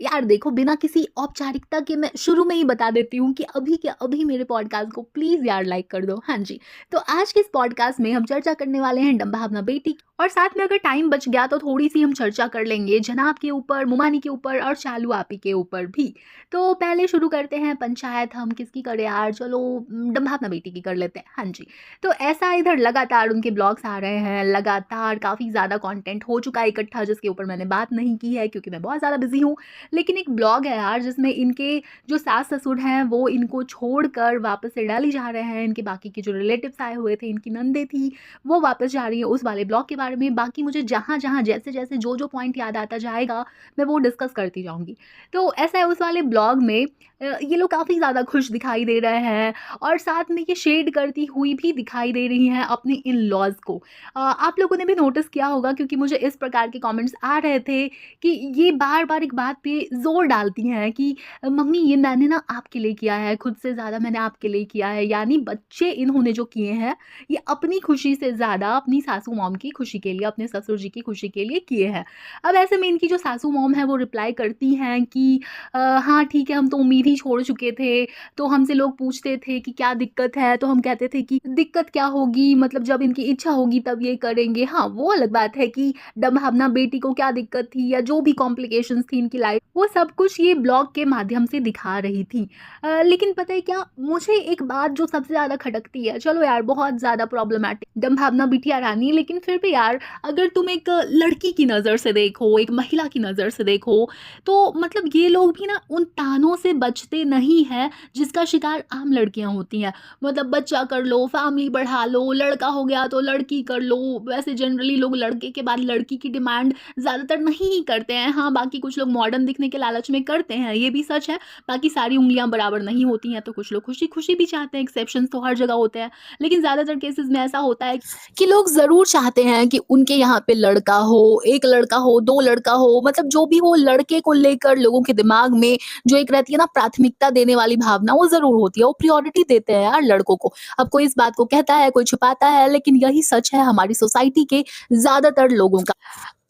यार देखो, बिना किसी औपचारिकता के मैं शुरू में ही बता देती हूँ कि अभी के अभी मेरे पॉडकास्ट को प्लीज़ यार लाइक कर दो। हाँ जी, तो आज के इस पॉडकास्ट में हम चर्चा करने वाले हैं डम्बा बेटी की, और साथ में अगर टाइम बच गया तो थोड़ी-सी हम चर्चा कर लेंगे जनाब के ऊपर, मुमानी के ऊपर और चालू आपी के ऊपर भी। तो पहले शुरू करते हैं पंचायत हम किसकी करें यार, चलो डम्बा बेटी की कर लेते हैं। हाँ जी, तो ऐसा इधर लगातार उनके ब्लॉग्स आ रहे हैं, लगातार काफ़ी ज़्यादा कंटेंट हो चुका है इकट्ठा, जिसके ऊपर मैंने बात नहीं की है क्योंकि मैं बहुत ज़्यादा बिज़ी हूँ। लेकिन एक ब्लॉग है यार जिसमें इनके जो सास-ससुर हैं वो इनको छोड़कर वापस इटाली जा रहे हैं। इनके बाकी के जो रिलेटिव्स आए हुए थे, इनकी नंदें थी, वो वापस जा रही हैं, उस वाले ब्लॉग के बारे में। बाकी मुझे जहाँ-जहाँ, जैसे-जैसे, जो-जो पॉइंट याद आता जाएगा, मैं वो डिस्कस करती जाऊँगी। तो ऐसा है, उस वाले ब्लॉग में ये लोग काफ़ी ज़्यादा खुश दिखाई दे रहे हैं और साथ में ये शेड करती हुई भी दिखाई दे रही हैं अपने इन-लॉज़ को। आप लोगों ने भी नोटिस किया होगा क्योंकि मुझे इस प्रकार के कमेंट्स आ रहे थे कि ये बार-बार एक बात पे ज़ोर डालती हैं कि मम्मी ये मैंने ना आपके लिए किया है, खुद से ज़्यादा मैंने आपके लिए किया है। यानी बच्चे इन्होंने जो किए हैं, ये अपनी खुशी से ज़्यादा अपनी सासू मॉम की खुशी के लिए, अपने ससुर जी की खुशी के लिए किए हैं। अब ऐसे में इनकी जो सासू मॉम है वो रिप्लाई करती हैं कि हाँ ठीक है, हम तो उम्मीद ही छोड़ चुके थे, तो हमसे लोग पूछते थे कि क्या दिक्कत है, तो हम कहते थे कि दिक्कत क्या होगी, मतलब जब इनकी इच्छा होगी तब ये करेंगे। हाँ, वो अलग बात है कि भावना बेटी को क्या दिक्कत थी या जो भी कॉम्प्लिकेशंस थी इनकी लाइफ, वो सब कुछ ये ब्लॉग के माध्यम से दिखा रही थी। लेकिन पता है क्या, मुझे एक बात जो सबसे ज़्यादा खटकती है, चलो यार बहुत ज़्यादा प्रॉब्लमैटिक भावना बिटिया रानी, लेकिन फिर भी यार अगर तुम एक लड़की की नज़र से देखो, एक महिला की नज़र से देखो, तो मतलब ये लोग भी ना उन तानों से बचते नहीं हैं जिसका शिकार आम लड़कियां होती हैं। मतलब बच्चा कर लो, फैमिली बढ़ा लो, लड़का हो गया तो लड़की कर लो। वैसे जनरली लोग लड़के के बाद लड़की की डिमांड ज़्यादातर नहीं ही करते हैं। हाँ, बाकी कुछ लोग मॉडर्न दिखने के लालच में करते हैं, ये भी सच है। बाकी सारी उंगलियां बराबर नहीं होती हैं, तो कुछ लोग खुशी खुशी भी चाहते हैं, एक्सेप्शंस तो हर जगह होते हैं। लेकिन ज़्यादातर केसेस में ऐसा होता है कि लोग ज़रूर चाहते हैं कि उनके यहाँ पे लड़का हो, 1 लड़का हो, 2 लड़का हो, मतलब जो भी हो, लड़के को लेकर लोगों के दिमाग में जो एक रहती है ना प्राथमिकता देने वाली भावना, वो ज़रूर होती है। वो प्रायोरिटी देते हैं यार लड़कों को। अब कोई इस बात को कहता है, कोई छुपाता है, लेकिन यही सच है हमारी सोसाइटी के ज़्यादातर लोगों का।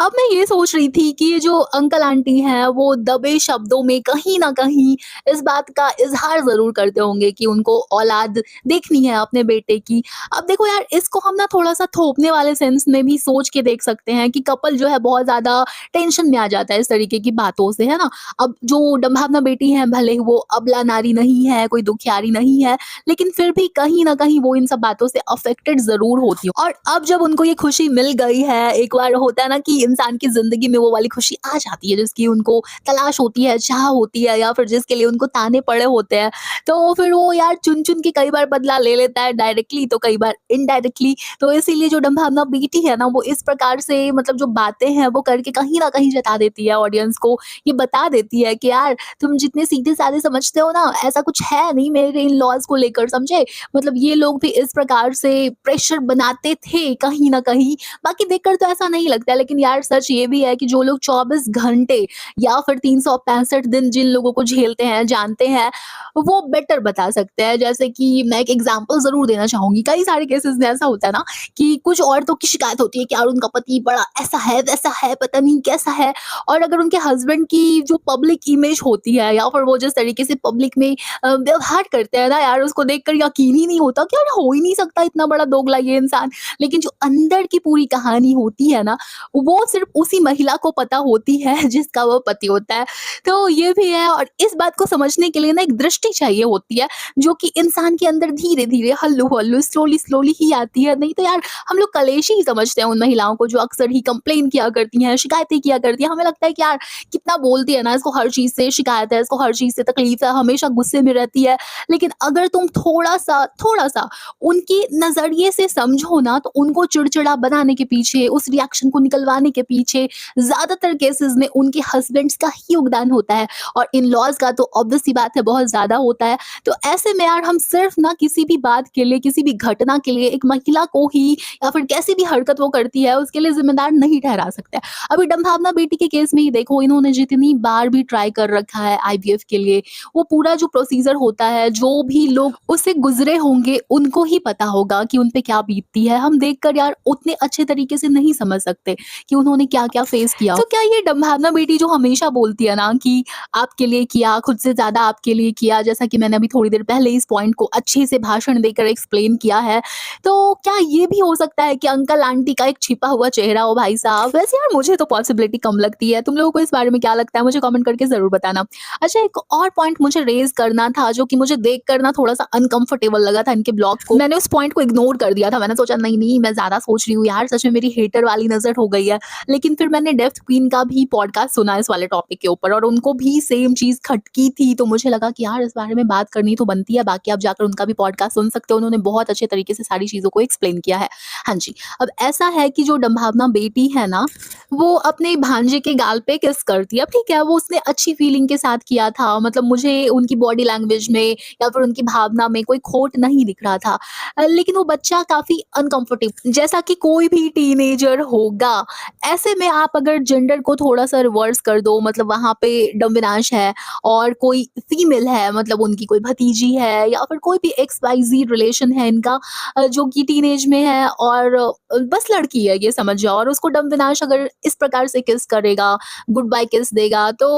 अब मैं ये सोच रही थी कि ये जो अंकल आंटी हैं वो दबे शब्दों में कहीं न कहीं इस बात का इज़हार ज़रूर करते होंगे कि उनको औलाद देखनी है अपने बेटे की। अब देखो यार, इसको हम ना थोड़ा-सा थोपने वाले सेंस में भी सोच के देख सकते हैं कि कपल जो है बहुत ज़्यादा टेंशन में आ जाता है इस तरीके की बातों से, है ना? अब जो डम्भावना बेटी है, भले ही वो अबला नारी नहीं है, कोई दुखियारी नहीं है, लेकिन फिर भी कहीं न कहीं वो इन सब बातों से अफ़ेक्टेड ज़रूर होती है। और अब जब उनको ये खुशी मिल गई है, एक बार होता है ना कि इंसान की ज़िंदगी में वो वाली खुशी आ जाती है जिसकी उनको तलाश होती है, चाह होती है, या फिर जिसके लिए उनको ताने पड़े होते हैं, तो फिर वो यार चुन-चुन के कई बार बदला ले लेता है डायरेक्टली, तो कई बार इनडायरेक्टली। तो इसीलिए जो डम्भावना बेटी है ना, वो इस प्रकार से मतलब जो बातें हैं वो करके कहीं न कहीं जता देती है ऑडियंस को। ये बता देती है कि यार तुम जितने सीधे-साधे समझते हो ना, ऐसा कुछ है नहीं मेरे इन-लॉज़ को लेकर, समझे? मतलब ये लोग भी इस प्रकार से प्रेशर बनाते थे कहीं न कहीं। बाकी देखकर तो ऐसा नहीं लगता है, लेकिन यार सच ये भी है कि जो लोग 24 घंटे या फिर 365 दिन जिन लोगों को झेलते हैं, जानते हैं, वो बेटर बता सकते हैं। जैसे कि मैं एक एग्ज़ाम्पल ज़रूर देना चाहूँगी। कई सारे केसेज़ में ऐसा होता है ना कि कुछ औरतों की शिकायत होती है कि यार उनका पति बड़ा ऐसा है, वैसा है, पता नहीं कैसा है। और अगर उनके हस्बैंड की जो पब्लिक इमेज होती है या फिर वो जिस तरीके से पब्लिक में व्यवहार करते हैं ना यार, उसको देखकर यकीन ही नहीं होता कि यार हो ही नहीं सकता इतना बड़ा दोगला ये इंसान। लेकिन जो अंदर की पूरी कहानी होती है ना, वो सिर्फ़ उसी महिला को पता होती है जिसका वो पति होता है। तो ये भी है, और इस बात को समझने के लिए ना एक दृष्टि चाहिए होती है, जो कि इंसान के अंदर धीरे-धीरे, हल्लू-हल्लू, स्लोली-स्लोली ही आती है। नहीं तो यार हम लोग कलेशी ही समझते हैं उन महिलाओं को जो अक्सर ही कंप्लेन किया करती हैं, शिकायतें किया करती हैं। हमें लगता है कि यार कितना बोलती है ना, इसको हर चीज़ से शिकायत है, इसको हर चीज़ से तकलीफ़ है, हमेशा गुस्से में रहती है। लेकिन अगर तुम थोड़ा-सा उनके नज़रिए से समझो ना, तो उनको चिड़चिड़ा बनाने के पीछे, उस रिएक्शन को निकलवाने के पीछे ज़्यादातर केसेज़ में उनके हस्बैंड्स का ही योगदान होता है, और इन-लॉज़ का तो ऑब्वियस सी बात है बहुत ज़्यादा होता है। तो ऐसे में यार हम सिर्फ़ ना किसी भी बात के लिए, किसी भी घटना के लिए एक महिला को ही, या फिर कैसी भी हरकत वो करती है उसके लिए ज़िम्मेदार नहीं ठहरा सकते। अभी डम्भावना बेटी के केस में ही देखो, इन्होंने जितनी बार भी ट्राई कर रखा है आईवीएफ के लिए, वो पूरा जो प्रोसीजर होता है, जो भी लोग उससे गुज़रे होंगे, उनको ही पता होगा कि उन पे क्या बीतती है। हम देखकर यार उतने अच्छे तरीके से नहीं समझ सकते कि उन्होंने क्या-क्या फेस किया। तो क्या ये डम्भावना बेटी जो हमेशा बोलती है ना कि आपके लिए किया, खुद से ज़्यादा आपके लिए किया, जैसा कि मैंने अभी थोड़ी देर पहले इस पॉइंट को अच्छे से भाषण देकर एक्सप्लेन किया है। तो क्या ये भी हो सकता है कि अंकल आंटी का एक छिपा हुआ चेहरा हो भाई साहब? वैसे यार मुझे तो पॉसिबिलिटी कम लगती है। तुम लोगों को इस बारे में क्या लगता है? मुझे कमेंट करके ज़रूर बताना। अच्छा, एक और पॉइंट मुझे रेज़ करना था जो कि मुझे देखकर ना थोड़ा-सा अनकंफर्टेबल लगा था इनके ब्लॉग को। मैंने उस पॉइंट को इग्नोर कर दिया था। मैंने सोचा नहीं, मैं ज़्यादा सोच रही हूँ यार, सच में मेरी हेटर वाली नज़र हो गई है। लेकिन फिर मैंने डेप्थ क्वीन का भी पॉडकास्ट सुना इस वाले टॉपिक के ऊपर और उनको भी सेम चीज़ खटकी थी। तो मुझे लगा कि यार इस बारे में बात करनी तो बनती है। बाकी आप जाकर उनका भी पॉडकास्ट सुन सकते हो। उन्होंने बहुत अच्छे तरीके से सारी चीज़ों को एक्सप्लेन किया है। हाँ जी, अब ऐसा है कि जो डम्भावना बेटी है ना, वो अपने भांजे के गाल पे किस करती है। अब ठीक है, वो उसने अच्छी फीलिंग के साथ किया था। मतलब मुझे उनकी बॉडी लैंग्वेज में या फिर उनकी भावना में कोई खोट नहीं दिख रहा था। लेकिन वो बच्चा काफ़ी अनकंफर्टेबल, जैसा कि कोई भी टीनेजर होगा। ऐसे में आप अगर जेंडर को थोड़ा-सा रिवर्स कर दो, मतलब वहाँ पे डम्बिनाश है और कोई फीमेल है, मतलब उनकी कोई भतीजी है या फिर कोई भी एक्स-वाई-ज़ेड रिलेशन है इनका, जो कि टीनेज में है और बस लड़की है ये समझ जाओ, और उसको डम्बिनाश अगर इस प्रकार से किस करेगा, गुड बाय किस देगा, तो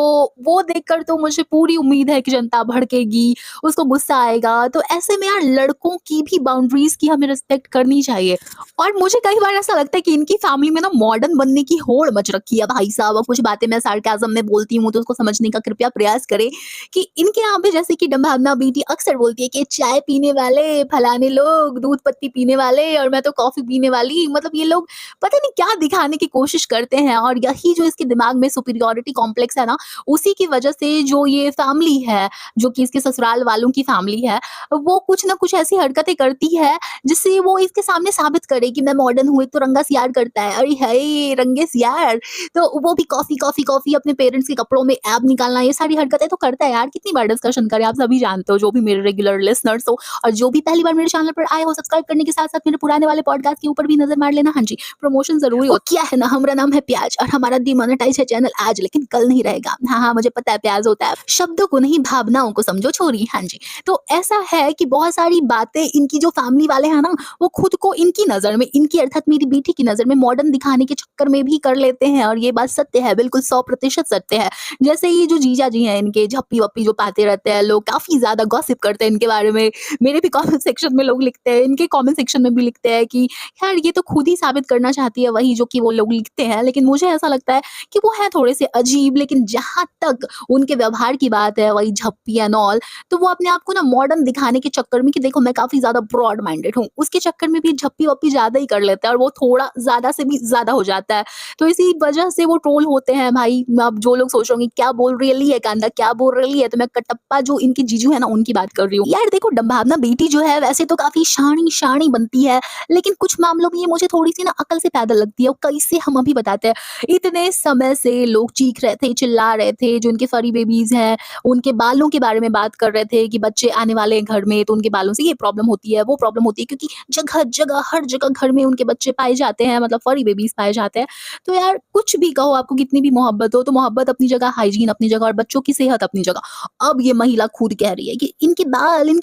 वो देखकर तो मुझे पूरी उम्मीद है कि जनता भड़केगी, उसको गुस्सा आएगा। तो ऐसे में यार लड़कों की भी बाउंड्रीज़ की हमें रिस्पेक्ट करनी चाहिए। और मुझे कई बार ऐसा लगता है कि इनकी फैमिली में ना मॉडर्न बनने की होड़ मच रखी है भाई साहब। अब कुछ बातें मैं सार्केज़्म में बोलती हूँ तो उसको समझने का कृपया प्रयास करें कि इनके यहाँ पे जैसे कि डम्भावना बेटी अक्सर बोलती है कि चाय पीने वाले फलाने लोग, दूध पत्ती पीने वाले और मैं तो कॉफ़ी पीने वाली। मतलब ये लोग पता नहीं क्या दिखाने की कोशिश करते हैं, और यही जो इसके दिमाग में सुपीरियॉरिटी कॉम्प्लेक्स है ना, उसी की वजह से जो ये फैमिली है, जो कि इसके ससुराल वालों की फैमिली है, वो कुछ ना कुछ ऐसी हरकतें करती है जिससे वो इसके सामने साबित करे कि मैं मॉडर्न हूँ। एक तो रंगा सियार करता है, अरे हाय रंगे सियार, तो वो भी कॉफ़ी, कॉफ़ी, कॉफ़ी, अपने पेरेंट्स के कपड़ों में ऐब निकालना, ये सारी हरकतें तो करता है यार। कितनी बार डिस्कशन करें, आप सभी जानते हो, जो भी मेरे रेगुलर लिसनर्स हो और जो भी पहली बार मेरे चैनल पर आए हो, सब्सक्राइब करने के साथ-साथ मेरे पुराने वाले पॉडकास्ट के ऊपर भी नज़र मार लेना। हाँ जी, प्रमोशन ज़रूरी हो। क्या है ना, हमारा नाम है प्याज और हमारा डिमोनेटाइज है चैनल आज, लेकिन कल नहीं रहेगा। हाँ, हाँ, मुझे पता है प्याज होता है। शब्दों को नहीं भावनाओं को समझो छोरी। हाँ जी, तो ऐसा है कि बहुत सारी बातें इनकी जो फैमिली वाले हैं ना, वो खुद को इनकी नज़र में, इनकी अर्थात मेरी बेटी की नज़र में मॉडर्न दिखाने के चक्कर में भी कर लेते हैं, और ये बात सत्य है, बिल्कुल 100% सत्य है। जैसे ये जो जीजा जी हैं इनके, झप्पी-वप्पी जो पाते रहते हैं लोग, काफ़ी ज़्यादा गॉसिप करते हैं इनके बारे में। मेरे भी कमेंट सेक्शन में लोग लिखते हैं, इनके कमेंट सेक्शन में भी लिखते हैं कि यार ये तो खुद ही साबित करना चाहती है वही जो कि वो लोग लिखते हैं। लेकिन मुझे ऐसा लगता है कि वो है थोड़े से अजीब, लेकिन जहाँ तक उनके व्यवहार की बात है, वही झप्पी एंड ऑल, तो वो अपने आप को ना मॉडर्न दिखाने के चक्कर में कि देखो मैं काफ़ी ज़्यादा ब्रॉड माइंडेड हूँ, उसके चक्कर में भी झप्पी-वप्पी ज़्यादा ही कर लेता है और वो थोड़ा ज़्यादा से भी ज़्यादा हो जाता है। तो इसी वजह से वो ट्रोल होते हैं भाई। अब जो लोग सोच रहे होंगे क्या बोल रही है कांदा, क्या बोल रही है, तो मैं कटप्पा जो इनकी जीजू है ना उनकी बात कर रही हूँ। यार देखो, डम्भावना बेटी जो है वैसे तो काफ़ी शानी-शानी बनती है, लेकिन कुछ मामलों में ये मुझे थोड़ी-सी ना अकल से पैदल लगती है। और कैसे हम अभी बताते हैं, इतने समय से लोग चीख रहे थे, चिल्ला रहे थे, जो इनके फरी बेबीज़ हैं, उनके बालों के बारे में बात कर रहे थे कि बच्चे आने वाले हैं घर में, तो उनके बालों से ये प्रॉब्लम होती है, वो प्रॉब्लम होती है, क्योंकि जगह-जगह, हर जगह घर में उनके बच्चे पाए जाते हैं, मतलब फरी बेबीज़ पाए जाते हैं। तो यार कुछ भी कहो, आपको कितनी भी मोहब्बत हो, तो मोहब्बत अपनी जगह, हाइजीन अपनी जगह और बच्चों की सेहत अपनी जगह। अब ये महिला खुद कह रही है कि इनके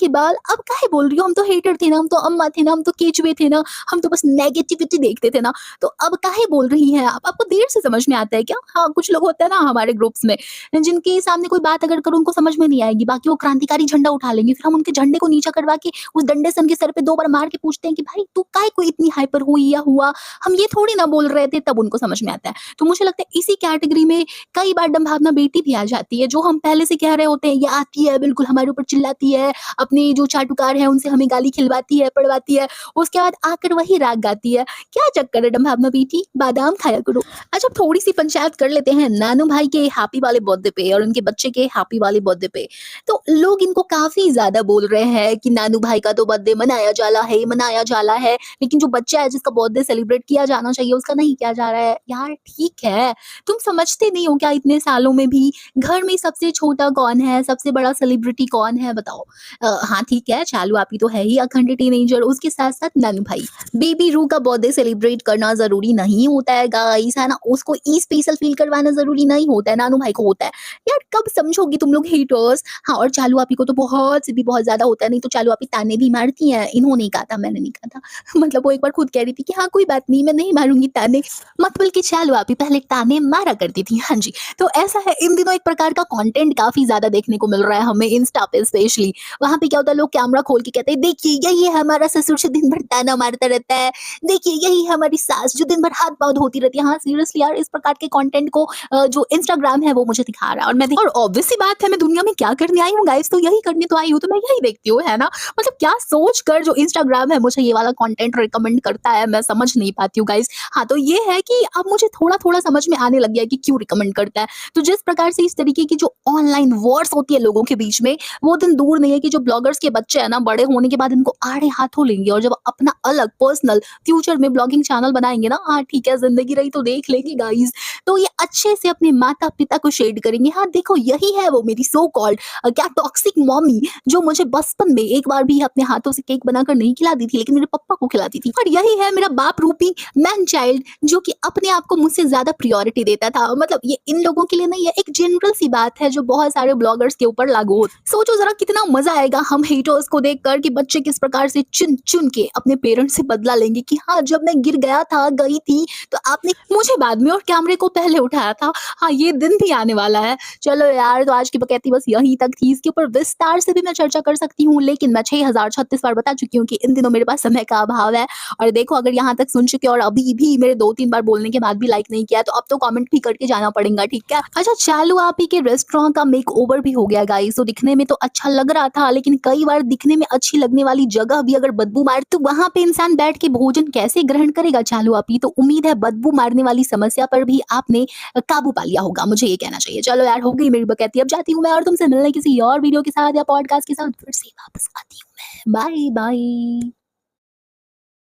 बाल, अब काहे बोल रही हो? हम तो हेटर थे ना, हम तो अम्मा थे ना, हम तो केचुए थे ना, हम तो बस नेगेटिविटी देखते थे ना, तो अब काहे बोल रही हैं आप? आपको देर से समझ में आता है क्या? हाँ, कुछ लोग होते हैं ना हमारे ग्रुप्स में, जिनके सामने कोई बात अगर करूँ उनको समझ में नहीं आएगी, बाकी वो क्रांतिकारी झंडा उठा लेंगे, फिर हम उनके झंडे को नीचा करवा के उस डंडे से उनके सर पे 2 बार मार के पूछते हैं कि भाई तू काहे को इतनी हाइपर हुई या हुआ? हम ये थोड़ी ना बोल रहे थे, तब उनको समझ में आता है। तो मुझे लगता है इसी कैटेगरी में कई बार डम्भावना बेटी भी आ जाती है, जो हम पहले से कह रहे होते हैं, ये आती है बिल्कुल हमारे ऊपर चिल्लाती है, अपने जो चाटुकार हैं उनसे हमें गाली खिलवाती है, पड़वाती है, उसके बाद आकर वही राग गाती है। क्या चक्कर है डम्भावना बेटी? बादाम खाया करो। अच्छा, अब थोड़ी-सी पंचायत कर लेते हैं नानू भाई के हैप्पी वाले बर्थडे पे और उनके बच्चे के हैप्पी वाले बर्थडे पे। तो लोग इनको काफ़ी ज़्यादा बोल रहे हैं कि नानू भाई का तो बर्थडे मनाया जाला है, मनाया जाला है, लेकिन जो बच्चा है जिसका बर्थडे सेलिब्रेट किया जाना चाहिए उसका नहीं किया जा रहा है। यार ठीक है, तुम समझते नहीं हो क्या इतने सालों में भी घर में सबसे छोटा कौन है, सबसे बड़ा सेलिब्रिटी कौन है बताओ? हाँ ठीक है, चालू आपी तो है ही अखंड टीनेजर, उसके साथ-साथ नानू भाई। बेबी रू का बर्थडे सेलिब्रेट करना ज़रूरी नहीं होता है गाइस, है ना? उसको स्पेशल फील करवाना ज़रूरी नहीं होता है, नानू भाई को होता है। यार कब समझोगी तुम लोग हेटर्स? हाँ, और चालू आपी को तो बहुत से भी बहुत ज़्यादा होता है, नहीं तो चालू आपी ताने भी मारती हैं। इन्होंने कहा था, मैंने नहीं कहा था। मतलब वो एक बार खुद कह रही थी कि हाँ, कोई बात नहीं, मैं नहीं मारूँगी ताने। मत बल्कि चालू आप ही पहले ताने मारा करती थी। हाँ जी, तो ऐसा है इन दिनों एक प्रकार का कंटेंट काफ़ी ज़्यादा देखने को मिल रहा है हमें इंस्टा पे स्पेशली। वहाँ पे क्या होता है लोग कैमरा खोल के कहते हैं देखिए यही है हमारा ससुर जो दिन भर ताना मारता रहता है, देखिए यही है हमारी सास जो दिन भर हाथ-पाँव धोती रहती है। हाँ, सीरियसली यार इस प्रकार के कंटेंट को जो इंस्टाग्राम है वो मुझे दिखा रहा है और मैं देख और ऑब्वियस सी बात है मैं दुनिया में क्या करने आई हूँ गाइस तो यही करने तो आई हूँ, तो मैं यही देखती हूँ, है ना? मतलब क्या सोच कर जो इंस्टाग्राम है मुझे ये वाला कंटेंट रिकमेंड करता है मैं समझ नहीं पाती हूँ गाइस। हाँ, तो ये है कि अब मुझे थोड़ा-थोड़ा समझ में आने लग गया है कि क्यों रिकमेंड करता है। तो जिस प्रकार से इस तरीके की जो ऑनलाइन वॉर्स होती है लोगों के बीच में, वो दिन दूर नहीं है कि जो ब्लॉगर्स के बच्चे हैं ना, बड़े होने के बाद इनको आड़े हाथों लेंगे और जब अपना अलग पर्सनल फ्यूचर में ब्लॉगिंग चैनल बनाएँगे ना, हाँ, ठीक है, ज़िंदगी रही तो देख लेंगे गाइस। तो ये अच्छे से अपने माता-पिता को शेड करेंगे। हाँ, देखो यही है वो मेरी सो कॉल्ड क्या टॉक्सिक मम्मी जो मुझे बचपन में एक बार भी अपने हाथों से केक बनाकर नहीं खिलाती थी, लेकिन मेरे पप्पा को खिलाती थी। और यही है मेरा बाप रूपी मैन चाइल्ड जो कि अपने आप को मुझसे ज़्यादा प्रायोरिटी देता था। मतलब ये इन लोगों के लिए नहीं है, एक जनरल सी बात है जो बहुत सारे ब्लॉगर्स के ऊपर लागू होती है। सोचो ज़रा कितना मज़ा आएगा हम हेटर्स को देखकर कि बच्चे किस प्रकार से चुन-चुन के अपने पेरेंट्स से बदला लेंगे कि हाँ, जब मैं गिर गया था, गई थी, तो आपने मुझे बाद में और कैमरे को पहले उठाया था। हाँ, ये दिन भी आने वाला है। चलो यार, तो आज की बकैती बस यहीं तक थी। इसके ऊपर विस्तार से भी मैं चर्चा कर सकती हूँ, लेकिन मैं 6036 बार बता चुकी हूँ कि इन दिनों मेरे पास समय का अभाव है। और देखो अगर यहाँ तक सुन चुके हो और अभी भी मेरे 2-3 बार बोलने के बाद भी लाइक नहीं किया, तो अब तो कमेंट भी करके जाना पड़ेगा, ठीक है? अच्छा, चालू आप ही के रेस्टोरेंट का मेकओवर भी हो गया गाइस। तो दिखने में तो अच्छा लग रहा था, लेकिन कई बार दिखने में अच्छी लगने वाली जगह भी अगर बदबू मारे, तो वहाँ पे इंसान बैठ के भोजन कैसे ग्रहण करेगा चालू आप ही? तो उम्मीद है बदबू मारने वाली समस्या पर भी आपने काबू पा लिया होगा, मुझे ये कहना चाहिए। चलो यार, हो गई मेरी बकैती, अब जाती हूँ मैं और तुमसे मिलने किसी और वीडियो के साथ या पॉडकास्ट के साथ फिर से वापस आती हूँ मैं। Bye bye.